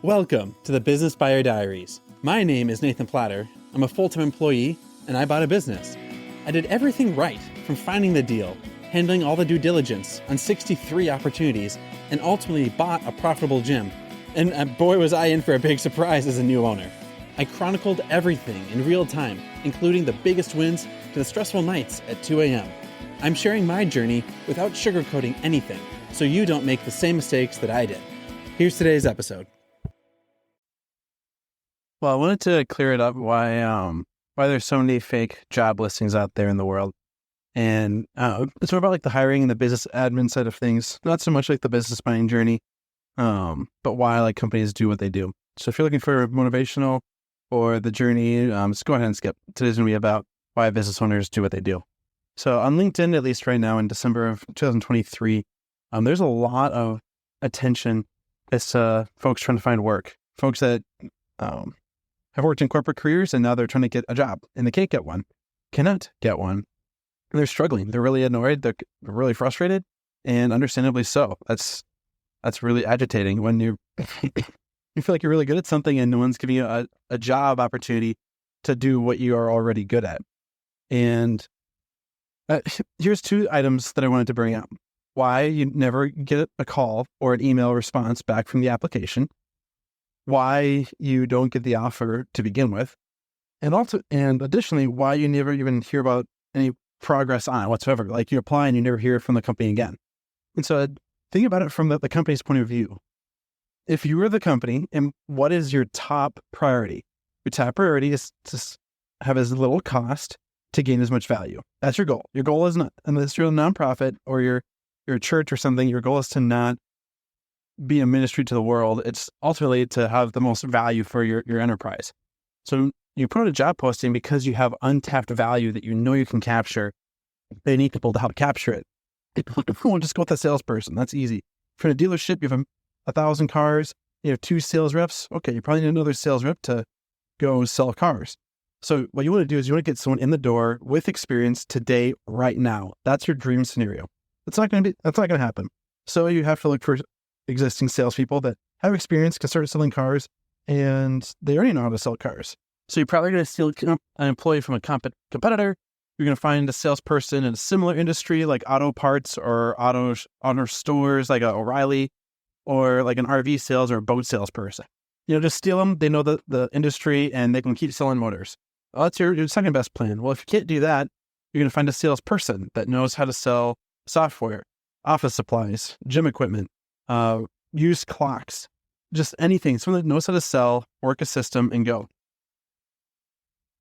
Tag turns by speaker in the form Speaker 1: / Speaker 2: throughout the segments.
Speaker 1: Welcome to the Business Buyer Diaries. My name is Nathan Platter. I'm a full-time employee, and I bought a business. I did everything right, from finding the deal, handling all the due diligence on 63 opportunities, and ultimately bought a profitable gym. And boy, was I in for a big surprise as a new owner. I chronicled everything in real time, including the biggest wins to the stressful nights at 2 a.m. I'm sharing my journey without sugarcoating anything, so you don't make the same mistakes that I did. Here's today's episode.
Speaker 2: Well, I wanted to clear it up why there's so many fake job listings out there in the world. And it's more about like the hiring and the business admin side of things, not so much like the business buying journey, but why like companies do what they do. So if you're looking for motivational or the journey, just go ahead and skip. Today's going to be about why business owners do what they do. So on LinkedIn, at least right now in December of 2023, there's a lot of attention as to folks trying to find work, folks that have worked in corporate careers and now they're trying to get a job and they can't get one, cannot get one. And they're struggling. They're really annoyed. They're really frustrated, and understandably so. That's really agitating when you feel like you're really good at something and no one's giving you a job opportunity to do what you are already good at. And here's two items that I wanted to bring up. Why you never get a call or an email response back from the application. Why you don't get the offer to begin with. And additionally, why you never even hear about any progress on it whatsoever. Like you apply and you never hear from the company again. And so think about it from the company's point of view. If you were the company, and what is your top priority? Your top priority is to have as little cost to gain as much value. That's your goal. Your goal is not, unless you're a nonprofit or you're a church or something, your goal is to not be a ministry to the world. It's ultimately to have the most value for your enterprise. So you put out a job posting because you have untapped value that you know you can capture. They need people to help capture it. Don't just go with a salesperson. That's easy. If you're in a dealership, you have 1,000 cars, you have 2 sales reps. Okay, you probably need another sales rep to go sell cars. So what you want to do is you want to get someone in the door with experience today, right now. That's your dream scenario. That's not going to happen. So you have to look for existing salespeople that have experience, can start selling cars, and they already know how to sell cars. So you're probably going to steal an employee from a competitor. You're going to find a salesperson in a similar industry like auto parts or auto stores like a O'Reilly, or like an RV sales or a boat salesperson. Just steal them. They know the industry and they can keep selling motors. Well, that's your second best plan. Well, if you can't do that, you're going to find a salesperson that knows how to sell software, office supplies, gym equipment, used clocks, just anything. Someone that knows how to sell, work a system, and go.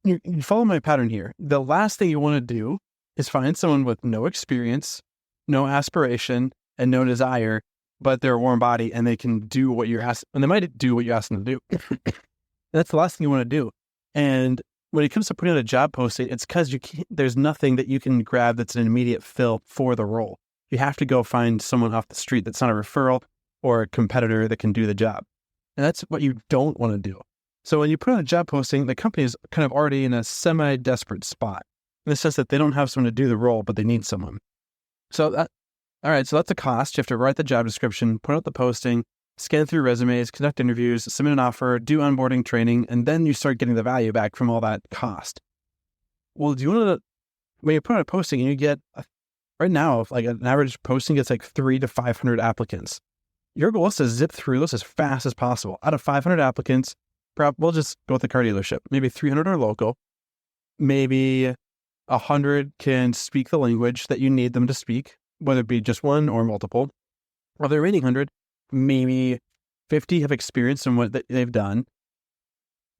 Speaker 2: You follow my pattern here. The last thing you want to do is find someone with no experience, no aspiration, and no desire, but they're a warm body and they can do what you're asking, and they might do what you ask them to do. That's the last thing you want to do. And when it comes to putting out a job posting, it's because there's nothing that you can grab that's an immediate fill for the role. You have to go find someone off the street that's not a referral or a competitor that can do the job. And that's what you don't want to do. So when you put on a job posting, the company is kind of already in a semi-desperate spot in the sense that they don't have someone to do the role, but they need someone. So that's a cost. You have to write the job description, put out the posting, scan through resumes, conduct interviews, submit an offer, do onboarding training, and then you start getting the value back from all that cost. Well, when you put out a posting and you get, right now, like an average posting gets like 300 to 500 applicants. Your goal is to zip through this as fast as possible. Out of 500 applicants, we'll just go with the car dealership. Maybe 300 are local. Maybe 100 can speak the language that you need them to speak, whether it be just one or multiple. Of the remaining 100, maybe 50 have experience in what they've done.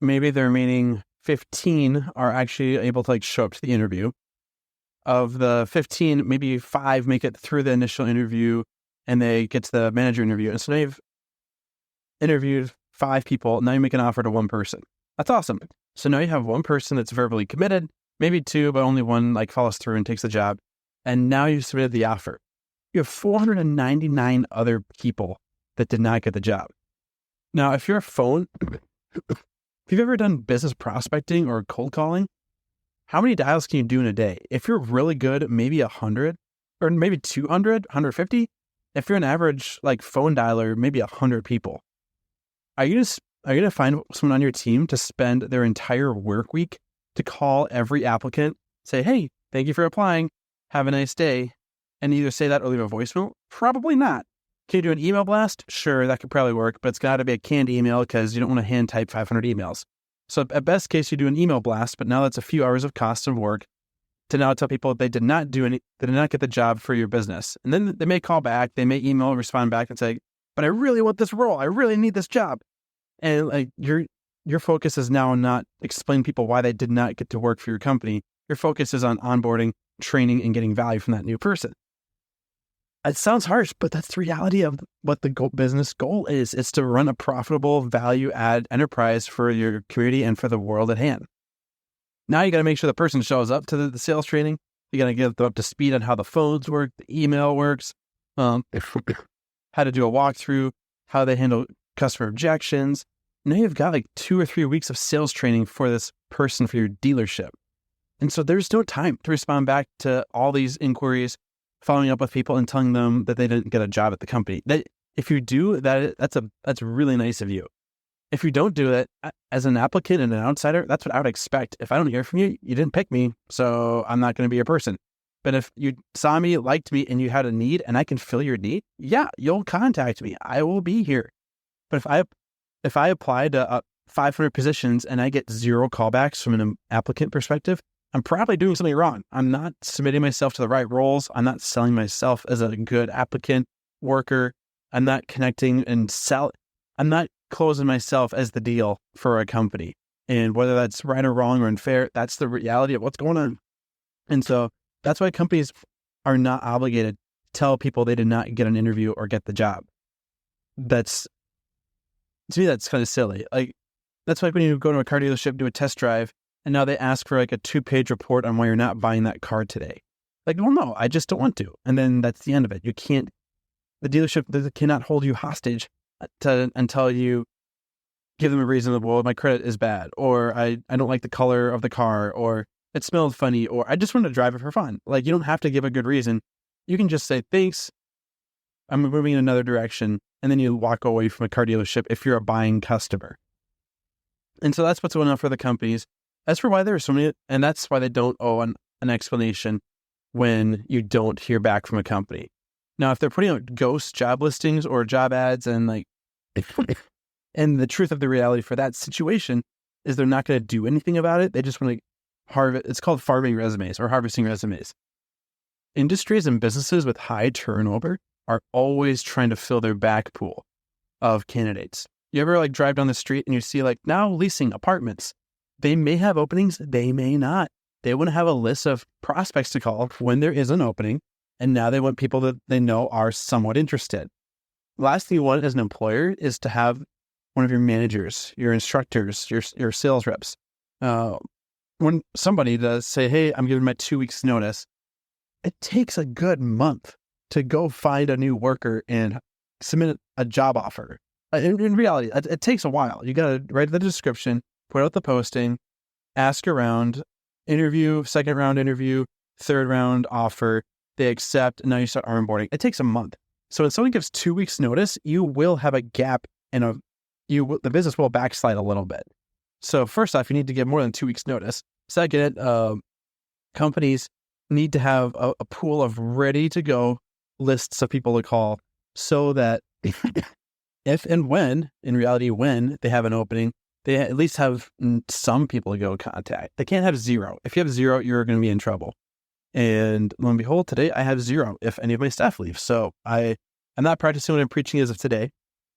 Speaker 2: Maybe the remaining 15 are actually able to show up to the interview. Of the 15, maybe 5 make it through the initial interview and they get to the manager interview. And so now you've interviewed 5 people. Now you make an offer to 1 person. That's awesome. So now you have 1 person that's verbally committed, maybe 2, but only 1 follows through and takes the job. And now you've submitted the offer. You have 499 other people that did not get the job. Now, if you're if you've ever done business prospecting or cold calling, how many dials can you do in a day? If you're really good, maybe 100 or maybe 200, 150. If you're an average phone dialer, maybe 100 people. Are you going to find someone on your team to spend their entire work week to call every applicant, say, hey, thank you for applying, have a nice day, and either say that or leave a voicemail? Probably not. Can you do an email blast? Sure, that could probably work, but it's got to be a canned email because you don't want to hand type 500 emails. So at best case, you do an email blast, but now that's a few hours of cost of work to now tell people they did not get the job for your business. And then they may call back, they may email, respond back and say, but I really want this role. I really need this job. And like your focus is now not explaining people why they did not get to work for your company. Your focus is on onboarding, training, and getting value from that new person. It sounds harsh, but that's the reality of what the business goal is. It's to run a profitable value add enterprise for your community and for the world at hand. Now you got to make sure the person shows up to the sales training. You got to get them up to speed on how the phones work, the email works, how to do a walkthrough, how they handle customer objections. Now you've got like 2 or 3 weeks of sales training for this person for your dealership. And so there's no time to respond back to all these inquiries, following up with people and telling them that they didn't get a job at the company. That if you do that, that's really nice of you. If you don't do it as an applicant and an outsider, that's what I would expect. If I don't hear from you, you didn't pick me, so I'm not going to be your person. But if you saw me, liked me, and you had a need and I can fill your need, yeah, you'll contact me. I will be here. But if I apply to 500 positions and I get 0 callbacks from an applicant perspective, I'm probably doing something wrong. I'm not submitting myself to the right roles. I'm not selling myself as a good applicant worker. I'm not connecting and I'm not closing myself as the deal for a company. And whether that's right or wrong or unfair, that's the reality of what's going on. And so that's why companies are not obligated to tell people they did not get an interview or get the job. To me, that's kind of silly. Like, that's like when you go to a car dealership, do a test drive, and now they ask for like a 2-page report on why you're not buying that car today. Like, well, no, I just don't want to. And then that's the end of it. The dealership cannot hold you hostage until you give them a reason of, well, my credit is bad, or I don't like the color of the car, or it smelled funny, or I just want to drive it for fun. Like, you don't have to give a good reason. You can just say, thanks, I'm moving in another direction. And then you walk away from a car dealership if you're a buying customer. And so that's what's going on for the companies. As for why there are so many, and that's why they don't owe an explanation when you don't hear back from a company. Now, if they're putting out ghost job listings or job ads and and the truth of the reality for that situation is they're not going to do anything about it. They just want to harvest. It's called farming resumes or harvesting resumes. Industries and businesses with high turnover are always trying to fill their back pool of candidates. You ever like drive down the street and you see like now leasing apartments? They may have openings, they may not. They want to have a list of prospects to call when there is an opening. And now they want people that they know are somewhat interested. Last thing you want as an employer is to have one of your managers, your instructors, your sales reps. When somebody does say, hey, I'm giving my 2 weeks notice, it takes a good month to go find a new worker and submit a job offer. In reality, it takes a while. You got to write the description, put out the posting, ask around, interview, second round interview, third round offer, they accept, and now you start onboarding. It takes a month. So when someone gives 2 weeks notice, you will have a gap and the business will backslide a little bit. So first off, you need to give more than 2 weeks notice. Second, companies need to have a pool of ready to go lists of people to call so that if and when, in reality, when they have an opening, they at least have some people to go contact. They can't have 0. If you have 0, you're going to be in trouble. And lo and behold, today I have 0 if any of my staff leave. So I'm not practicing what I'm preaching as of today,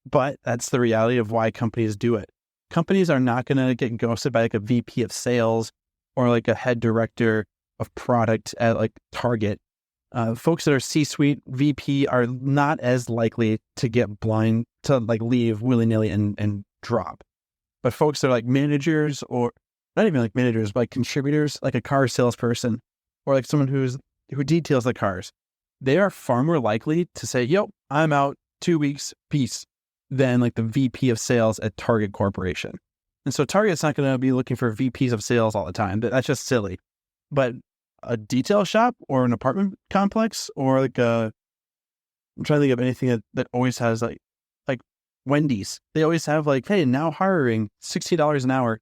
Speaker 2: but that's the reality of why companies do it. Companies are not going to get ghosted by like a VP of sales or like a head director of product at like Target. Folks that are C-suite VP are not as likely to get blind to like leave willy-nilly and drop. But folks that are like managers or not even like managers, but like contributors, like a car salesperson or like someone who details the cars, they are far more likely to say, yo, I'm out 2 weeks, peace, than like the VP of sales at Target Corporation. And so Target's not going to be looking for VPs of sales all the time. That's just silly. But a detail shop or an apartment complex or like I'm trying to think of anything that always has like Wendy's, they always have like, hey, now hiring $60 an hour.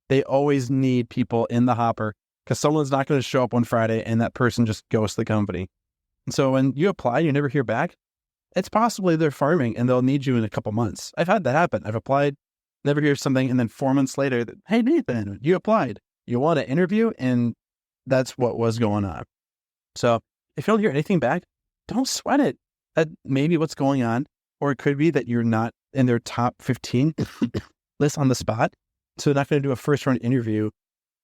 Speaker 2: They always need people in the hopper because someone's not going to show up on Friday and that person just ghosts the company. And so when you apply, you never hear back. It's possibly they're farming and they'll need you in a couple months. I've had that happen. I've applied, never hear something. And then 4 months later, hey, Nathan, you applied. You want to interview? And that's what was going on. So if you don't hear anything back, don't sweat it. That may be what's going on. Or it could be that you're not in their top 15 list on the spot. So they're not going to do a first round interview.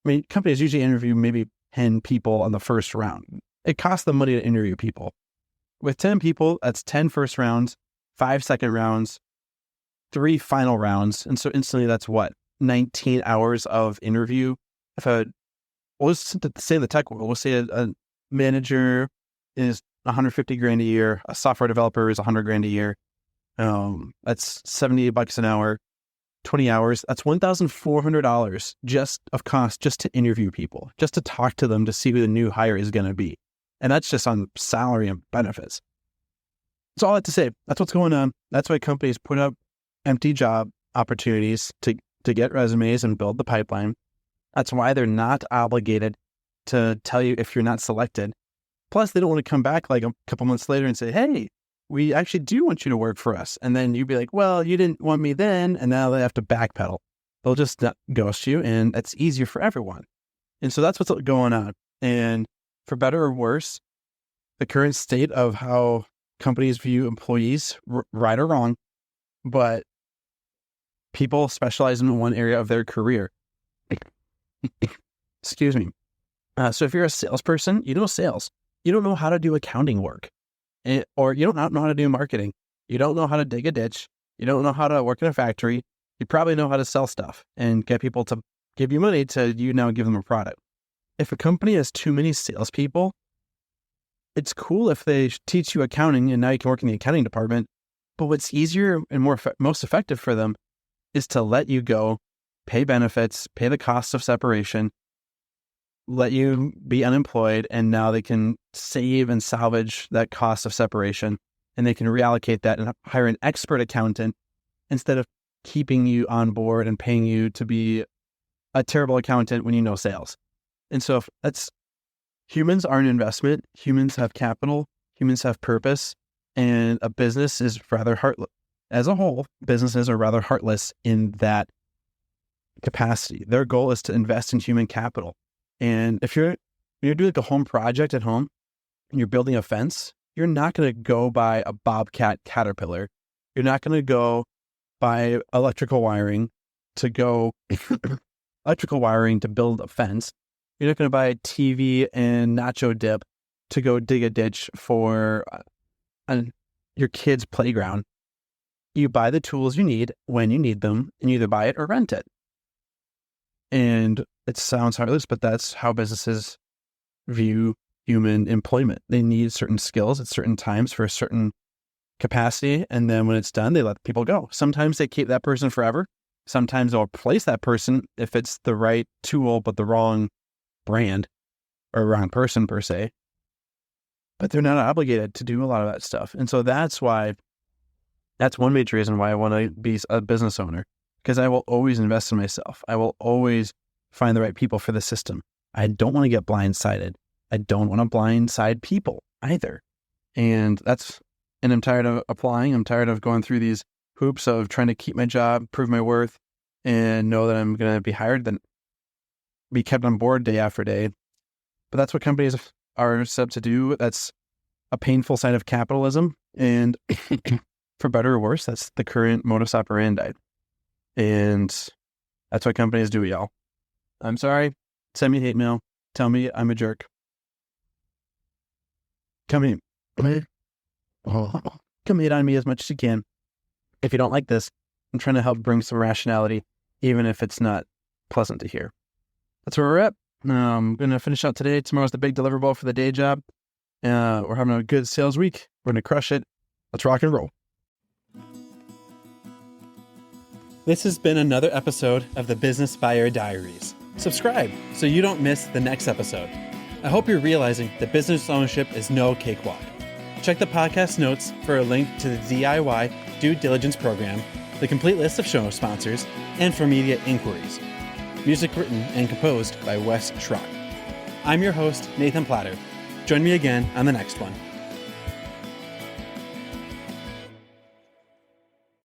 Speaker 2: I mean, companies usually interview maybe 10 people on the first round. It costs them money to interview people. With 10 people, that's 10 first rounds, 5 second rounds, 3 final rounds. And so instantly that's what? 19 hours of interview. We'll just say in the tech world, we'll say a manager is $150,000 a year. A software developer is $100,000 a year. That's $78 an hour, 20 hours. That's $1,400 just of cost just to interview people, just to talk to them to see who the new hire is going to be. And that's just on salary and benefits. That's all I have to say. That's what's going on. That's why companies put up empty job opportunities to get resumes and build the pipeline. That's why they're not obligated to tell you if you're not selected. Plus, they don't want to come back like a couple months later and say, hey, we actually do want you to work for us. And then you'd be like, well, you didn't want me then. And now they have to backpedal. They'll just ghost you. And that's easier for everyone. And so that's what's going on. And for better or worse, the current state of how companies view employees, right or wrong, but people specialize in one area of their career. Excuse me. So if you're a salesperson, you know sales. You don't know how to do accounting work, or you don't know how to do marketing. You don't know how to dig a ditch. You don't know how to work in a factory. You probably know how to sell stuff and get people to give you money to you now give them a product. If a company has too many salespeople, it's cool if they teach you accounting and now you can work in the accounting department. But what's easier and most effective for them is to let you go, pay benefits, pay the costs of separation, let you be unemployed, and now they can save and salvage that cost of separation, and they can reallocate that and hire an expert accountant instead of keeping you on board and paying you to be a terrible accountant when you know sales. And so if humans are an investment, humans have capital, humans have purpose, and a business is rather heartless. As a whole, businesses are rather heartless in that capacity. Their goal is to invest in human capital. And if you're doing like a home project at home and you're building a fence, you're not going to go buy a Bobcat Caterpillar. You're not going to go buy electrical wiring to build a fence. You're not going to buy a TV and nacho dip to go dig a ditch for your kid's playground. You buy the tools you need when you need them, and you either buy it or rent it. And it sounds heartless, but that's how businesses view human employment. They need certain skills at certain times for a certain capacity, and then when it's done, they let people go. Sometimes they keep that person forever. Sometimes they'll replace that person if it's the right tool, but the wrong brand or wrong person per se. But they're not obligated to do a lot of that stuff. And so that's one major reason why I want to be a business owner, because I will always invest in myself. I will always find the right people for the system. I don't want to get blindsided. I don't want to blindside people either. And I'm tired of applying. I'm tired of going through these hoops of trying to keep my job, prove my worth, and know that I'm going to be hired, then be kept on board day after day. But that's what companies are set up to do. That's a painful side of capitalism. And for better or worse, that's the current modus operandi. And that's what companies do, y'all. I'm sorry. Send me hate mail. Tell me I'm a jerk. Come in. Come hate on me as much as you can. If you don't like this, I'm trying to help bring some rationality, even if it's not pleasant to hear. That's where we're at. I'm going to finish out today. Tomorrow's the big deliverable for the day job. We're having a good sales week. We're going to crush it. Let's rock and roll.
Speaker 1: This has been another episode of the Business Buyer Diaries. Subscribe so you don't miss the next episode. I hope you're realizing that business ownership is no cakewalk. Check the podcast notes for a link to the DIY due diligence program, the complete list of show sponsors, and for media inquiries. Music written and composed by Wes Schrock. I'm your host, Nathan Platter. Join me again on the next one.